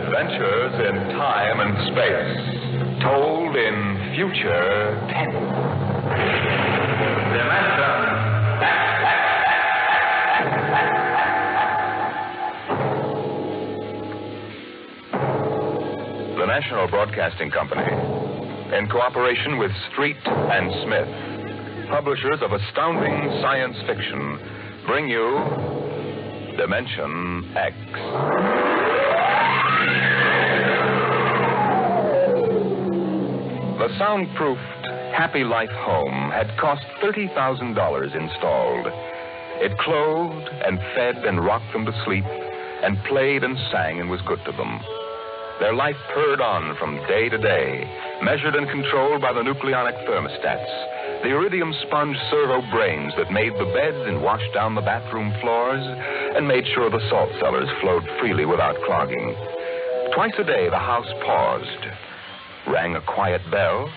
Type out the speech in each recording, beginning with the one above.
Adventures in time and space, told in future tense. The National Broadcasting Company, in cooperation with Street and Smith, publishers of astounding science fiction, bring you Dimension X. The soundproofed Happy Life home had cost $30,000 installed. It clothed and fed and rocked them to sleep and played and sang and was good to them. Their life purred on from day to day, measured and controlled by the nucleonic thermostats, the iridium sponge servo brains that made the beds and washed down the bathroom floors and made sure the salt cellars flowed freely without clogging. Twice a day, the house paused, rang a quiet bell,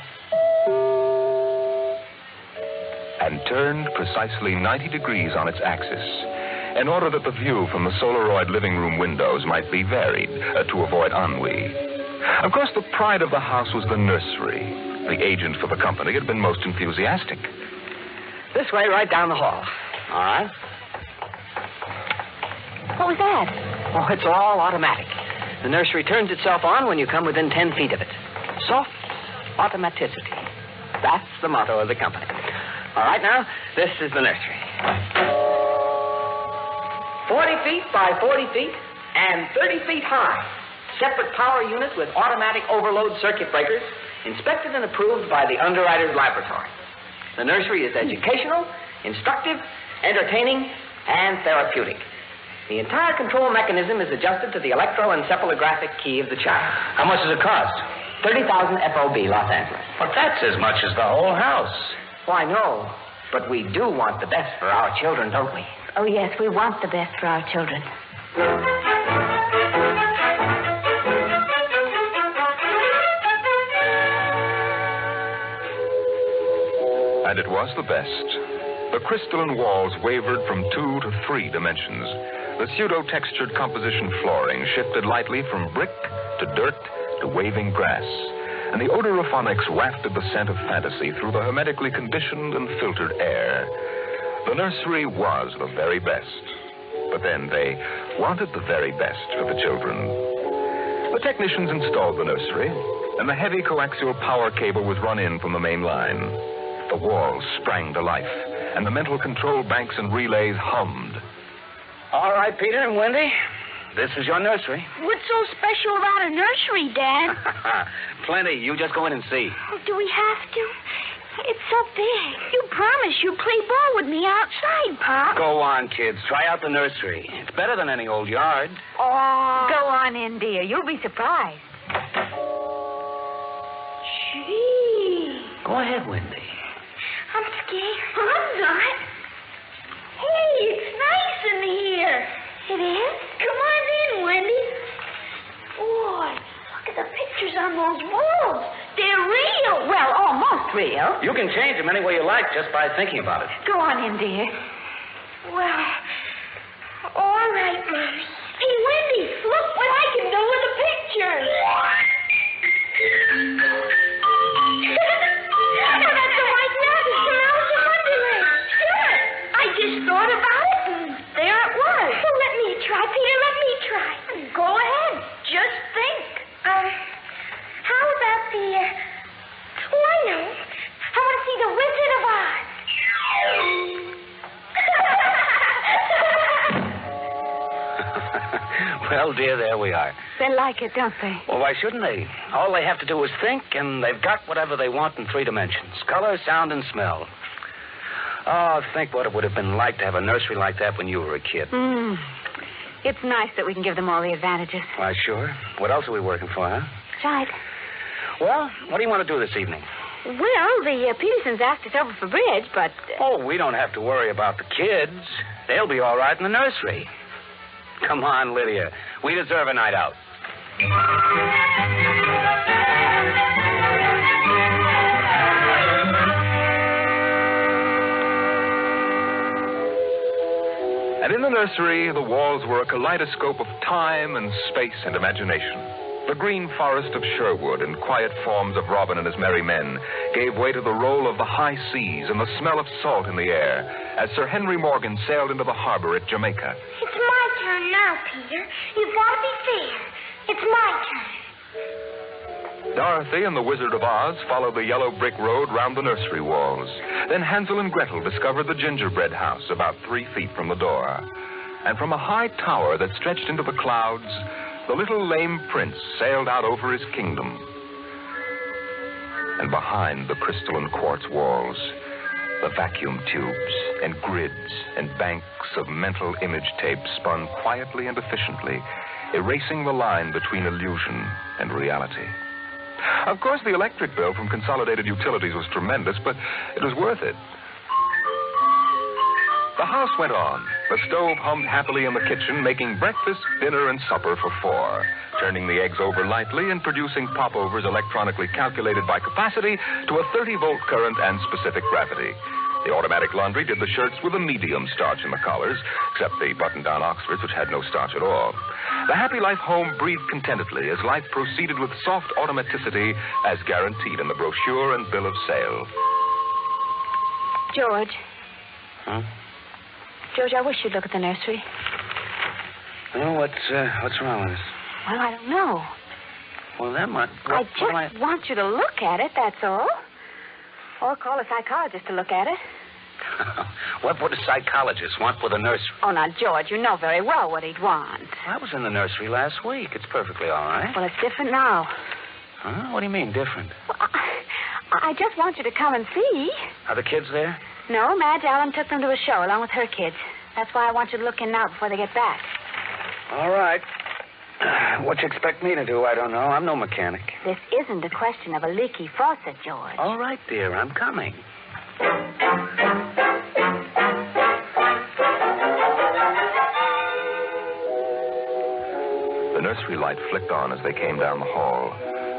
and turned precisely 90 degrees on its axis in order that the view from the Solaroid living room windows might be varied to avoid ennui. Of course, the pride of the house was the nursery. The agent for the company had been most enthusiastic. This way, right down the hall. All right. What was that? Oh, it's all automatic. The nursery turns itself on when you come within 10 feet of it. Soft automaticity. That's the motto of the company. All right, now, this is the nursery. 40 feet by 40 feet and 30 feet high. Separate power units with automatic overload circuit breakers, inspected and approved by the underwriter's laboratory. The nursery is educational, instructive, entertaining, and therapeutic. The entire control mechanism is adjusted to the electroencephalographic key of the child. How much does it cost? 30,000 FOB, Los Angeles. But that's as much as the whole house. Why, no. But we do want the best for our children, don't we? Oh, yes, we want the best for our children. And it was the best. The crystalline walls wavered from 2 to 3 dimensions. The pseudo-textured composition flooring shifted lightly from brick to dirt to waving grass. And the odorophonics wafted the scent of fantasy through the hermetically conditioned and filtered air. The nursery was the very best. But then they wanted the very best for the children. The technicians installed the nursery, and the heavy coaxial power cable was run in from the main line. The walls sprang to life, and the mental control banks and relays hummed. All right, Peter and Wendy, this is your nursery. What's so special about a nursery, Dad? Plenty. You just go in and see. Oh, do we have to? It's so big. You promised you'd play ball with me outside, Pop. Go on, kids. Try out the nursery. It's better than any old yard. Oh. Go on in, dear. You'll be surprised. Gee. Go ahead, Wendy. I'm scared. I'm not. Hey, it's nice in here. It is? Come on in, Wendy. Boy, look at the pictures on those walls. They're real. Well, almost real. You can change them any way you like just by thinking about it. Go on in, dear. Well, all right, Mommy. Hey, Wendy, look what I can do with the pictures. Oh, that's a white nut. It's from Alice in Wonderland. Sure. I just thought about it, and there it was. Well, let me try, Peter. Let me try. Go ahead. Just think. How about the... Oh, I know. I want to see the Wizard of Oz. Well, dear, there we are. They like it, don't they? Well, why shouldn't they? All they have to do is think, and they've got whatever they want in 3 dimensions. Color, sound, and smell. Oh, think what it would have been like to have a nursery like that when you were a kid. It's nice that we can give them all the advantages. Why, sure. What else are we working for, huh? Right. Well, what do you want to do this evening? Well, the Petersons asked us over for bridge, but... Oh, we don't have to worry about the kids. They'll be all right in the nursery. Come on, Lydia. We deserve a night out. And in the nursery, the walls were a kaleidoscope of time and space and imagination. The green forest of Sherwood and quiet forms of Robin and his merry men gave way to the roll of the high seas and the smell of salt in the air as Sir Henry Morgan sailed into the harbor at Jamaica. It's my turn now, Peter. You've got to be fair. It's my turn. Dorothy and the Wizard of Oz followed the yellow brick road round the nursery walls. Then Hansel and Gretel discovered the gingerbread house about 3 feet from the door. And from a high tower that stretched into the clouds, the little lame prince sailed out over his kingdom. And behind the crystal and quartz walls, the vacuum tubes and grids and banks of mental image tape spun quietly and efficiently, erasing the line between illusion and reality. Of course, the electric bill from Consolidated Utilities was tremendous, but it was worth it. The house went on. The stove hummed happily in the kitchen, making breakfast, dinner, and supper for 4, turning the eggs over lightly and producing popovers electronically calculated by capacity to a 30-volt current and specific gravity. The automatic laundry did the shirts with a medium starch in the collars, except the button-down Oxfords, which had no starch at all. The Happy Life home breathed contentedly as life proceeded with soft automaticity as guaranteed in the brochure and bill of sale. George. Huh? George, I wish you'd look at the nursery. Well, what's wrong with us? Well, I don't know. Well, that might... I just want you to look at it, that's all. Or call a psychologist to look at it. What would a psychologist want with a nursery? Oh, now, George, you know very well what he'd want. I was in the nursery last week. It's perfectly all right. Well, it's different now. Huh? What do you mean, different? Well, I just want you to come and see. Are the kids there? No, Madge Allen took them to a show along with her kids. That's why I want you to look in now before they get back. All right. What you expect me to do, I don't know. I'm no mechanic. This isn't a question of a leaky faucet, George. All right, dear, I'm coming. The nursery light flicked on as they came down the hall.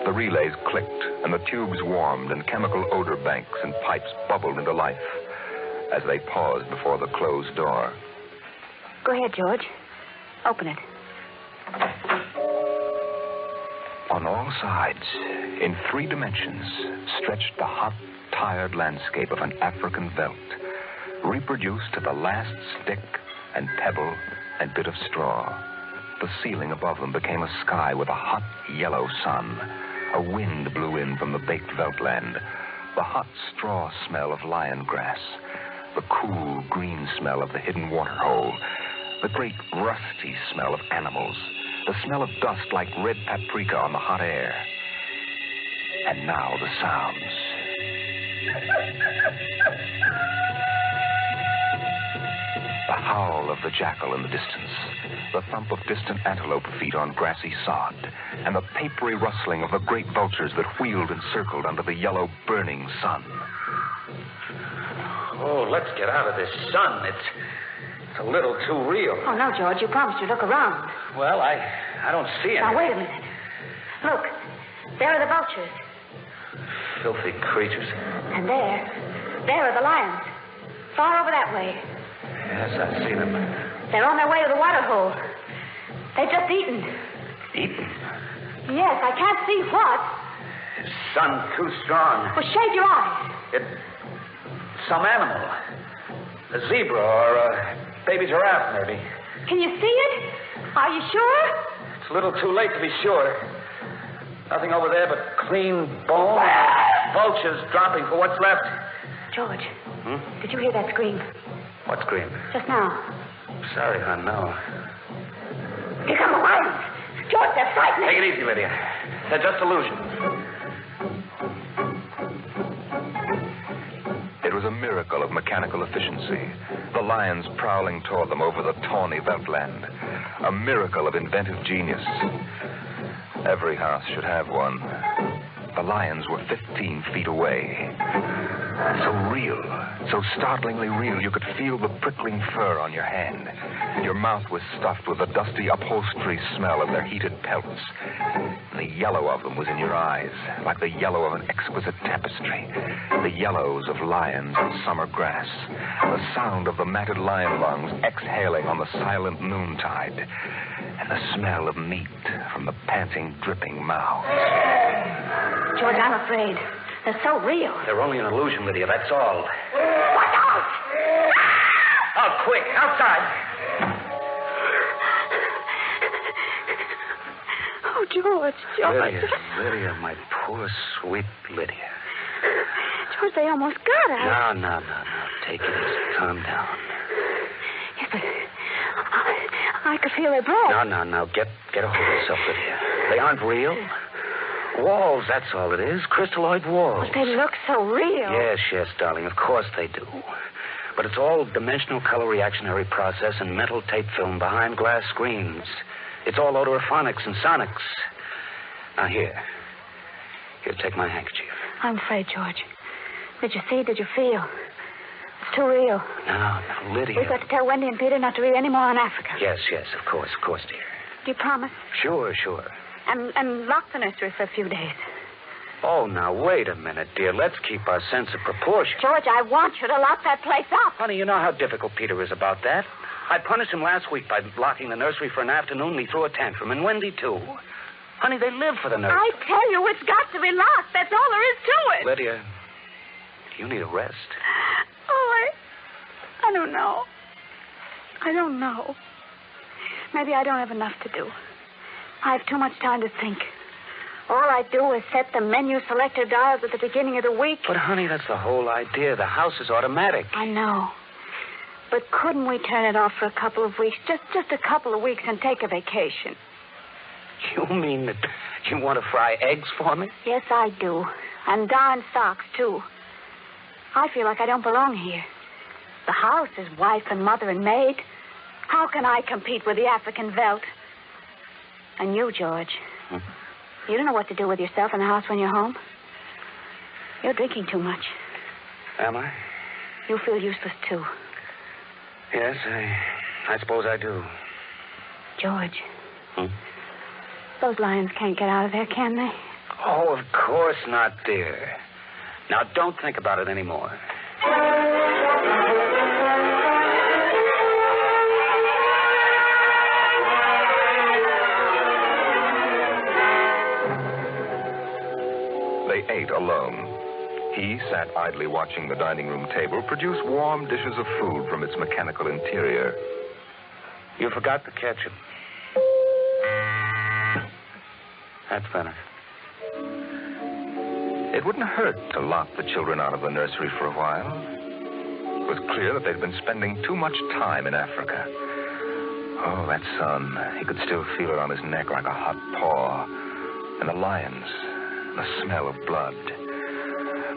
The relays clicked, and the tubes warmed, and chemical odor banks and pipes bubbled into life as they paused before the closed door. Go ahead, George. Open it. On all sides, in 3 dimensions, stretched the hot, tired landscape of an African veldt, reproduced to the last stick and pebble and bit of straw. The ceiling above them became a sky with a hot, yellow sun. A wind blew in from the baked veldtland. The hot straw smell of lion grass. The cool, green smell of the hidden waterhole. The great, rusty smell of animals. The smell of dust like red paprika on the hot air. And now the sounds. The howl of the jackal in the distance, the thump of distant antelope feet on grassy sod, and the papery rustling of the great vultures that wheeled and circled under the yellow, burning sun. Oh, let's get out of this sun. It's a little too real. Oh, no, George. You promised to look around. Well, I don't see anything. Now, wait a minute. Look. There are the vultures. Filthy creatures. And there are the lions. Far over that way. Yes, I see them. They're on their way to the water hole. They've just eaten. Eaten? Yes, I can't see what. The sun's too strong. Well, shade your eyes. Some animal. A zebra or a baby giraffe, maybe. Can you see it? Are you sure? It's a little too late to be sure. Nothing over there but clean bone. Vultures dropping for what's left. George, did you hear that scream? What scream? Just now. Sorry, hon, no. Here come the lions. George, they're frightening. Take it easy, Lydia. They're just illusions. It was a miracle of mechanical efficiency. The lions prowling toward them over the tawny veldtland. A miracle of inventive genius. Every house should have one. The lions were 15 feet away. So real, so startlingly real, you could feel the prickling fur on your hand. Your mouth was stuffed with the dusty upholstery smell of their heated pelts. And the yellow of them was in your eyes, like the yellow of an exquisite tapestry. The yellows of lions in summer grass. The sound of the matted lion lungs exhaling on the silent noontide. And the smell of meat from the panting, dripping mouths. George, I'm afraid. They're so real. They're only an illusion, Lydia, that's all. Watch out! Oh, quick, outside. Oh, George. Lydia, my poor, sweet Lydia. George, they almost got us. No. Take it easy. Calm down. Yes, but I could feel their breath. No. Get a hold of yourself, Lydia. They aren't real. Walls, that's all it is. Crystalloid walls. But they look so real. Yes, darling. Of course they do. But it's all dimensional color reactionary process and mental tape film behind glass screens. It's all odorophonics and sonics. Now, here, take my handkerchief. I'm afraid, George. Did you see? Did you feel? It's too real. No, Lydia. We've got to tell Wendy and Peter not to read any more on Africa. Yes, of course, dear. Do you promise? Sure. And lock the nursery for a few days. Oh, now, wait a minute, dear. Let's keep our sense of proportion. George, I want you to lock that place up. Honey, you know how difficult Peter is about that. I punished him last week by locking the nursery for an afternoon, and he threw a tantrum, and Wendy, too. Honey, they live for the nursery. I tell you, it's got to be locked. That's all there is to it. Lydia, you need a rest. Oh, I don't know. Maybe I don't have enough to do. I have too much time to think. All I do is set the menu selector dials at the beginning of the week. But, honey, that's the whole idea. The house is automatic. I know. But couldn't we turn it off for a couple of weeks? Just a couple of weeks and take a vacation. You mean that you want to fry eggs for me? Yes, I do. And darn socks, too. I feel like I don't belong here. The house is wife and mother and maid. How can I compete with the African Veldt? And you, George, you don't know what to do with yourself in the house when you're home. You're drinking too much. Am I? You feel useless, too. Yes, I suppose I do. George. Those lions can't get out of there, can they? Oh, of course not, dear. Now, don't think about it anymore. They ate alone. He sat idly watching the dining room table produce warm dishes of food from its mechanical interior. You forgot the ketchup. That's better. It wouldn't hurt to lock the children out of the nursery for a while. It was clear that they'd been spending too much time in Africa. Oh, that sun. He could still feel it on his neck like a hot paw. And the lions, the smell of blood.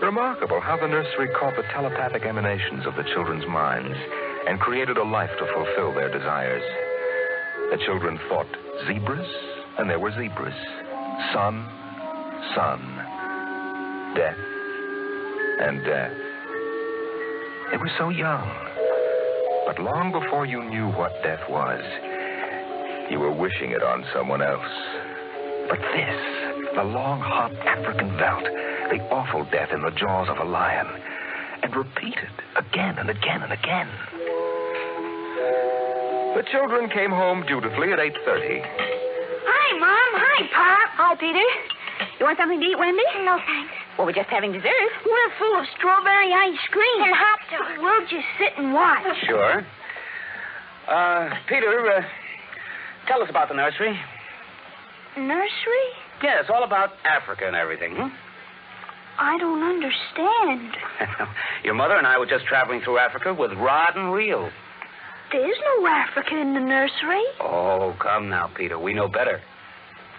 Remarkable how the nursery caught the telepathic emanations of the children's minds and created a life to fulfill their desires. The children thought zebras, and there were zebras. Sun, death, and death. They were so young. But long before you knew what death was, you were wishing it on someone else. But this, the long, hot African Veldt, the awful death in the jaws of a lion, and repeated again and again and again. The children came home dutifully at 8:30. Hi, Mom. Hi, Pop. Hi, Peter. You want something to eat, Wendy? No, thanks. Well, we're just having dessert. We're full of strawberry ice cream. And hot dogs. We'll just sit and watch. Sure. Peter, tell us about the nursery. Nursery? Yes, all about Africa and everything. I don't understand. Your mother and I were just traveling through Africa with rod and reel. There's no Africa in the nursery. Oh, come now, Peter. We know better.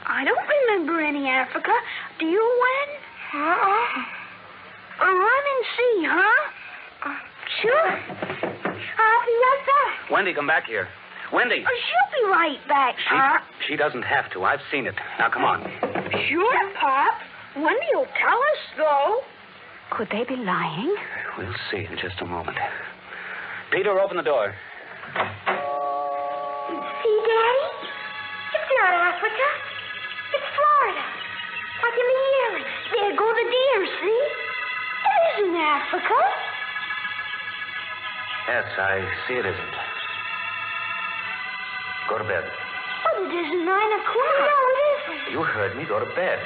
I don't remember any Africa. Do you, Wen? Run and see, huh? Sure. I'll be right back. Wendy, come back here. Wendy. She'll be right back, Pop. She doesn't have to. I've seen it. Now, come on. Sure, Pop. Wendy will tell us, though. Could they be lying? We'll see in just a moment. Peter, open the door. See, Daddy? It's not Africa. It's Florida. Like in the yearling. There go the deer, see? It isn't Africa. Yes, I see it isn't. Go to bed. But it isn't 9 o'clock. No, it isn't. You heard me. Go to bed.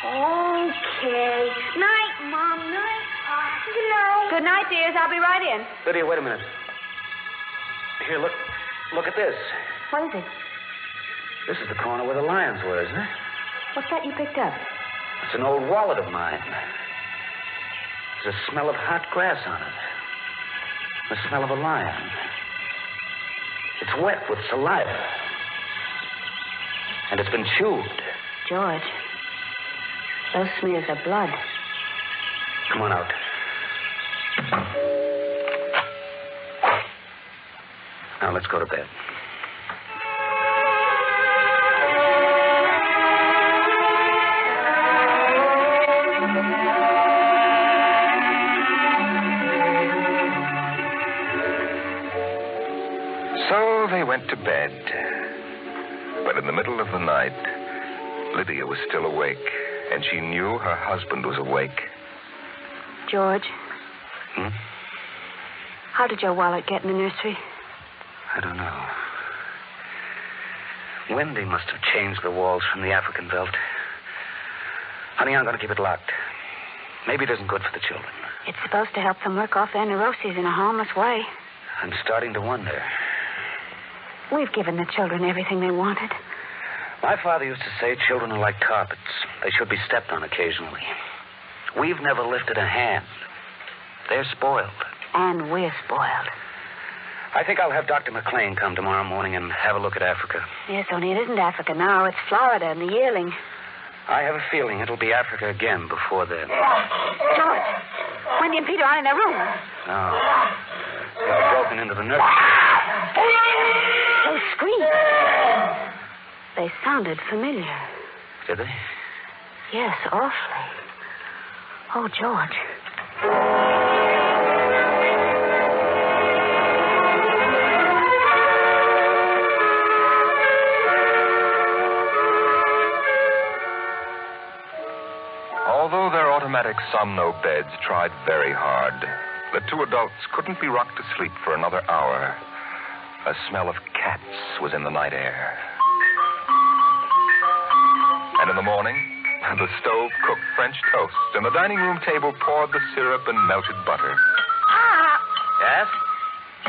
Okay. Night, Mom. Night, Pop. Good night. Good night, dears. I'll be right in. Lydia, wait a minute. Here, look at this. What is it? This is the corner where the lions were, isn't it? What's that you picked up? It's an old wallet of mine. There's a smell of hot grass on it. The smell of a lion. It's wet with saliva. And it's been chewed. George, those smears of blood. Come on out. Now, let's go to bed. So they went to bed. But in the middle of the night, Lydia was still awake, and she knew her husband was awake. George, Hmm? how did your wallet get in the nursery? I don't know. Wendy must have changed the walls from the African Veldt. Honey, I'm going to keep it locked. Maybe it isn't good for the children. It's supposed to help them work off their neuroses in a harmless way. I'm starting to wonder. We've given the children everything they wanted. My father used to say children are like carpets. They should be stepped on occasionally. We've never lifted a hand. They're spoiled. And we're spoiled. I think I'll have Dr. McLean come tomorrow morning and have a look at Africa. Yes, only it isn't Africa now. It's Florida and the yearling. I have a feeling it'll be Africa again before then. George, Wendy and Peter aren't in their room. No. They've broken into the nursery. Those screams. They sounded familiar. Did they? Yes, awfully. Oh, George. Although their automatic somno beds tried very hard, the two adults couldn't be rocked to sleep for another hour. A smell of cats was in the night air. And in the morning, the stove cooked French toast, and the dining room table poured the syrup and melted butter. Yes?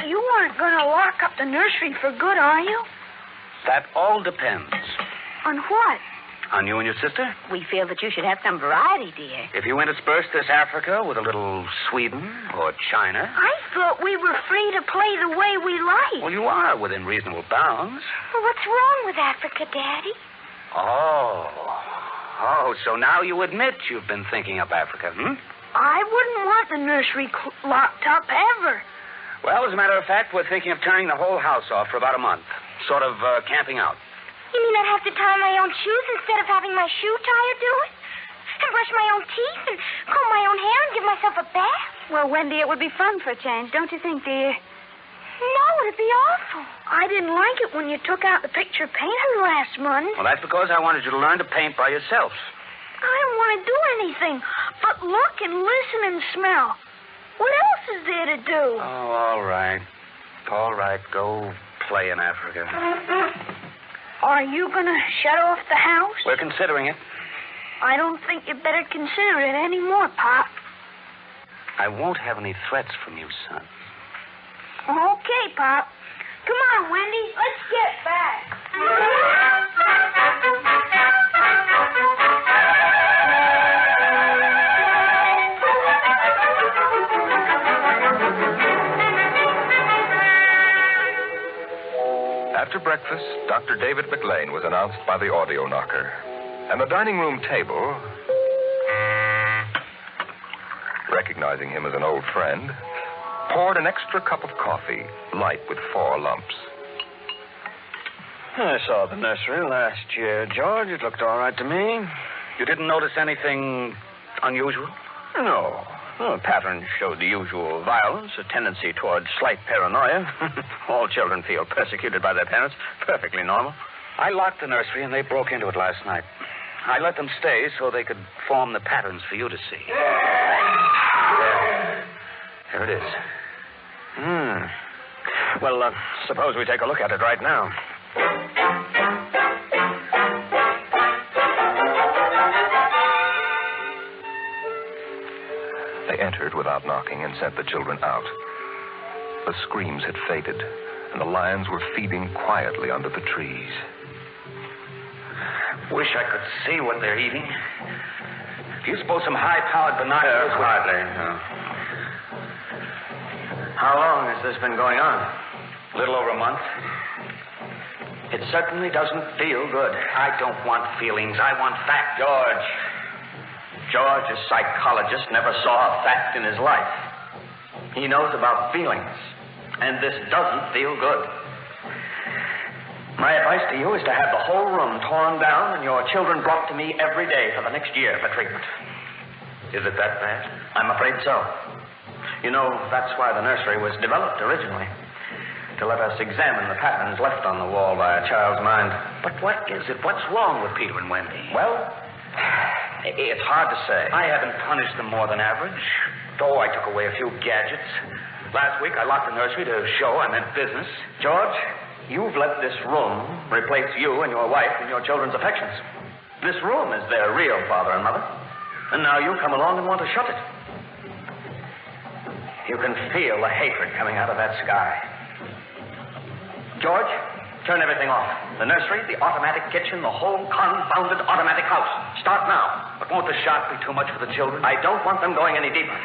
You aren't going to lock up the nursery for good, are you? That all depends. On what? On you and your sister? We feel that you should have some variety, dear. If you intersperse this Africa with a little Sweden or China. I thought we were free to play the way we like. Well, you are within reasonable bounds. Well, what's wrong with Africa, Daddy? Oh, so now you admit you've been thinking up Africa, hmm? I wouldn't want the nursery locked up ever. Well, as a matter of fact, we're thinking of turning the whole house off for about a month. Sort of camping out. You mean I'd have to tie my own shoes instead of having my shoe tire do it? And brush my own teeth and comb my own hair and give myself a bath? Well, Wendy, it would be fun for a change, don't you think, dear? No, it'd be awful. I didn't like it when you took out the picture painter last month. Well, that's because I wanted you to learn to paint by yourself. I don't want to do anything but look and listen and smell. What else is there to do? Oh, all right. All right, go play in Africa. Are you going to shut off the house? We're considering it. I don't think you better consider it anymore, Pop. I won't have any threats from you, son. Okay, Pop. Come on, Wendy. Let's get back. After breakfast, Dr. David McLean was announced by the audio knocker. And the dining room table, recognizing him as an old friend, poured an extra cup of coffee, light with 4 lumps. I saw the nursery last year, George. It looked all right to me. You didn't notice anything unusual? No. Well, the pattern showed the usual violence, a tendency towards slight paranoia. All children feel persecuted by their parents. Perfectly normal. I locked the nursery, and they broke into it last night. I let them stay so they could form the patterns for you to see. There it is. Well, suppose we take a look at it right now. They entered without knocking and sent the children out. The screams had faded, and the lions were feeding quietly under the trees. Wish I could see what they're eating. Do you suppose some high-powered binoculars would... Hardly, no. How long has this been going on? A little over a month. It certainly doesn't feel good. I don't want feelings. I want facts. George, a psychologist, never saw a fact in his life. He knows about feelings, and this doesn't feel good. My advice to you is to have the whole room torn down and your children brought to me every day for the next year for treatment. Is it that bad? I'm afraid so. You know, that's why the nursery was developed originally, to let us examine the patterns left on the wall by a child's mind. But what is it? What's wrong with Peter and Wendy? Well, it's hard to say. I haven't punished them more than average, though I took away a few gadgets. Last week, I locked the nursery to show I meant business. George, you've let this room replace you and your wife and your children's affections. This room is their real father and mother. And now you come along and want to shut it. You can feel the hatred coming out of that sky. George, turn everything off. The nursery, the automatic kitchen, the whole confounded automatic house. Start now. But won't the shock be too much for the children? I don't want them going any deeper.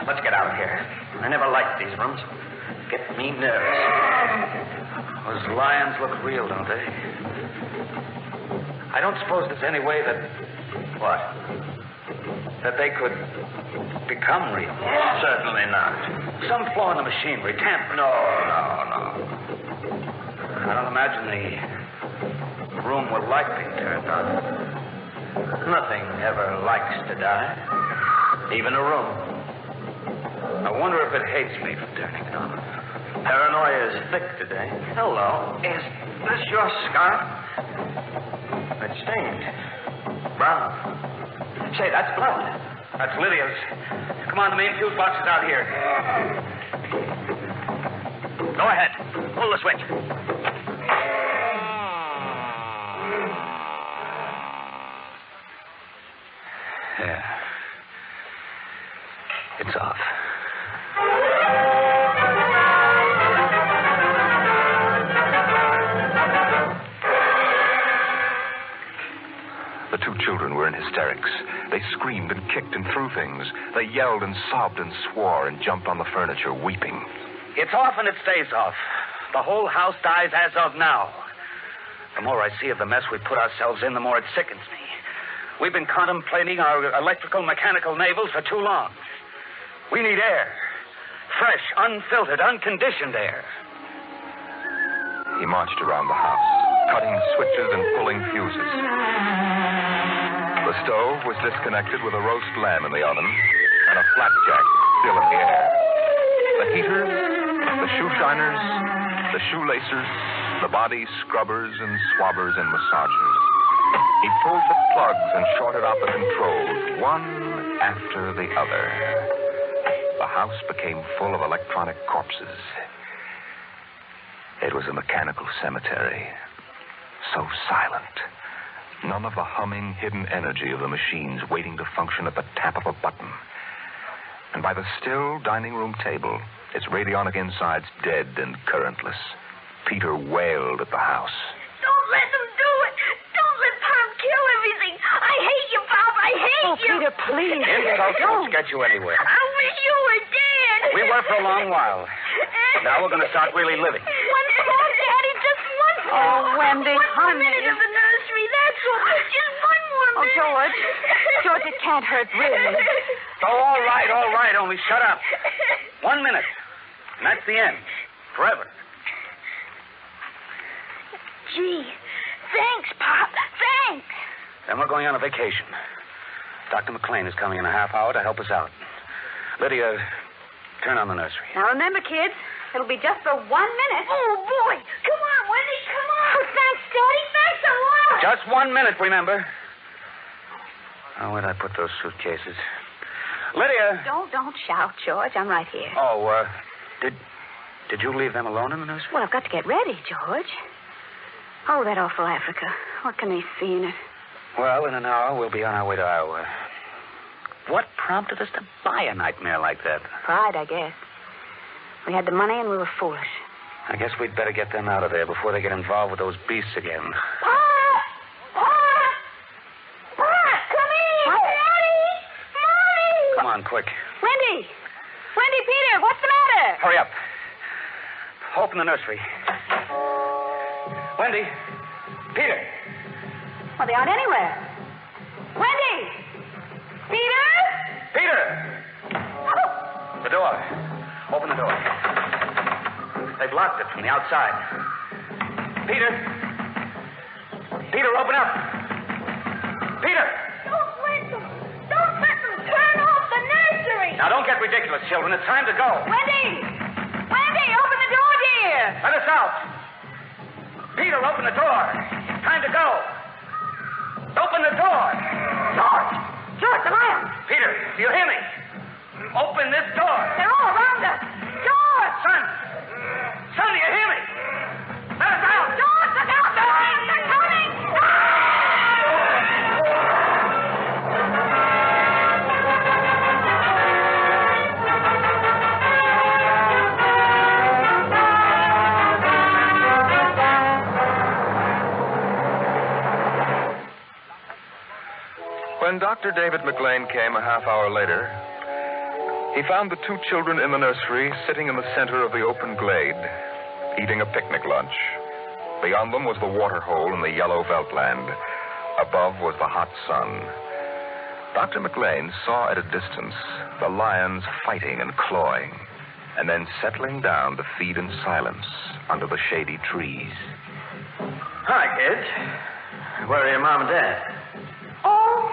Let's get out of here. I never liked these rooms. Get me nervous. Those lions look real, don't they? I don't suppose there's any way that... What? That they could become real. Certainly not. Some flaw in the machinery, tamper. No. I don't imagine the room would like being turned on. Nothing ever likes to die. Even a room. I wonder if it hates me for turning it on. Paranoia is thick today. Hello. Is this your scarf? It's stained. Brown. Say, that's blood. That's Lydia's. Come on, the main fuse box is out here. Go ahead. Pull the switch. Yeah. It's off. The two children were in hysterics. They screamed and kicked and threw things. They yelled and sobbed and swore and jumped on the furniture, weeping. It's off and it stays off. The whole house dies as of now. The more I see of the mess we put ourselves in, the more it sickens me. We've been contemplating our electrical, mechanical navels for too long. We need air. Fresh, unfiltered, unconditioned air. He marched around the house, cutting switches and pulling fuses. The stove was disconnected with a roast lamb in the oven and a flapjack still in the air. The heaters, the shoe shiners, the shoelacers, the body scrubbers and swabbers and massagers. He pulled the plugs and shorted out the controls, one after the other. The house became full of electronic corpses. It was a mechanical cemetery, so silent. None of the humming, hidden energy of the machines waiting to function at the tap of a button. And by the still dining room table, its radionic insides dead and currentless, Peter wailed at the house. Don't let them do it. Don't let Pop kill everything. I hate you, Pop. I hate you. Peter, please. Insults won't get you anywhere. I wish you were dead. We were for a long while. Now we're going to start really living. One more, Daddy. Just one more. Oh, Wendy, one more honey. minute of the nursery. That's all. Just one more Oh, minute. George. George, it can't hurt, really. Oh, all right. Only shut up. 1 minute. And that's the end. Forever. Gee, thanks, Pop. Thanks. Then we're going on a vacation. Dr. McLean is coming in a half hour to help us out. Lydia, turn on the nursery. Now remember, kids, it'll be just for 1 minute. Oh, boy. Come on, Wendy, come on. Oh, thanks, Daddy. Thanks a lot. Just 1 minute, remember. Oh, where'd I put those suitcases? Lydia! Don't shout, George. I'm right here. Oh, did you leave them alone in the nursery? Well, I've got to get ready, George. Oh, that awful Africa. What can they see in it? Well, in an hour, we'll be on our way to Iowa. What prompted us to buy a nightmare like that? Pride, I guess. We had the money and we were foolish. I guess we'd better get them out of there before they get involved with those beasts again. Pa! Come here! Daddy! Mommy! Come on, quick. Wendy! Wendy, Peter, what's the matter? Hurry up. Open the nursery. Wendy. Peter. Well, they aren't anywhere. Wendy! Peter! Peter! Oh! The door. Open the door. They've locked it from the outside. Peter! Peter, open up! Peter! Don't let them! Don't let them turn off the nursery! Now, don't get ridiculous, children. It's time to go. Wendy! Wendy, open the door, dear! Let us out. Peter, open the door. Time to go. Open the door. George! George, the lions! Peter, do you hear me? Open this door. They're all around us! George! Son! Son, do you hear me? Let us out. George, look out! The lions are coming! When Dr. David McLean came a half hour later, he found the two children in the nursery sitting in the center of the open glade, eating a picnic lunch. Beyond them was the water hole in the yellow Veldt land. Above was the hot sun. Dr. McLean saw at a distance the lions fighting and clawing, and then settling down to feed in silence under the shady trees. Hi, kids. Where are your mom and dad? Oh,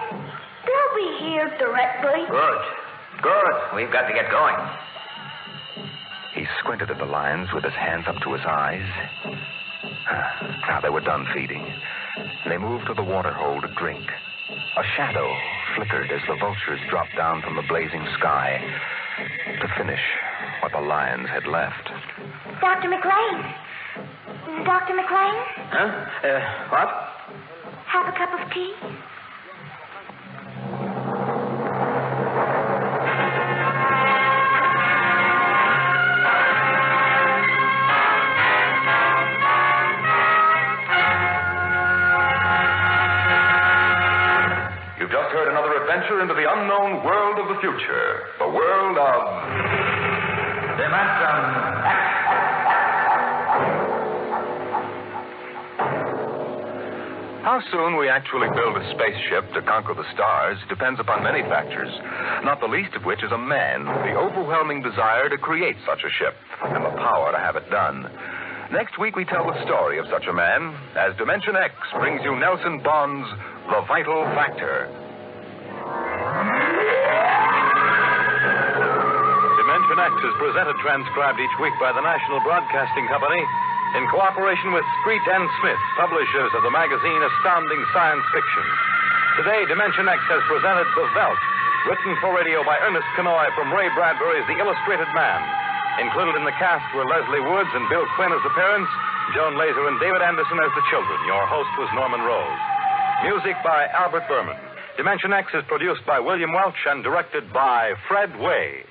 they'll be here directly. Good. We've got to get going. He squinted at the lions with his hands up to his eyes. Now they were done feeding. They moved to the water hole to drink. A shadow flickered as the vultures dropped down from the blazing sky to finish what the lions had left. Dr. McLean. Dr. McLean? Huh? What? Have a cup of tea? Just heard another adventure into the unknown world of the future. The world of... Dimension X. How soon we actually build a spaceship to conquer the stars depends upon many factors, not the least of which is a man, the overwhelming desire to create such a ship, and the power to have it done. Next week, we tell the story of such a man as Dimension X brings you Nelson Bond's The Vital Factor. Dimension X is presented transcribed each week by the National Broadcasting Company in cooperation with Street and Smith, publishers of the magazine Astounding Science Fiction. Today, Dimension X has presented The Veldt, written for radio by Ernest Kenoy from Ray Bradbury's The Illustrated Man. Included in the cast were Leslie Woods and Bill Quinn as the parents, Joan Laser and David Anderson as the children. Your host was Norman Rose. Music by Albert Berman. Dimension X is produced by William Welch and directed by Fred Way.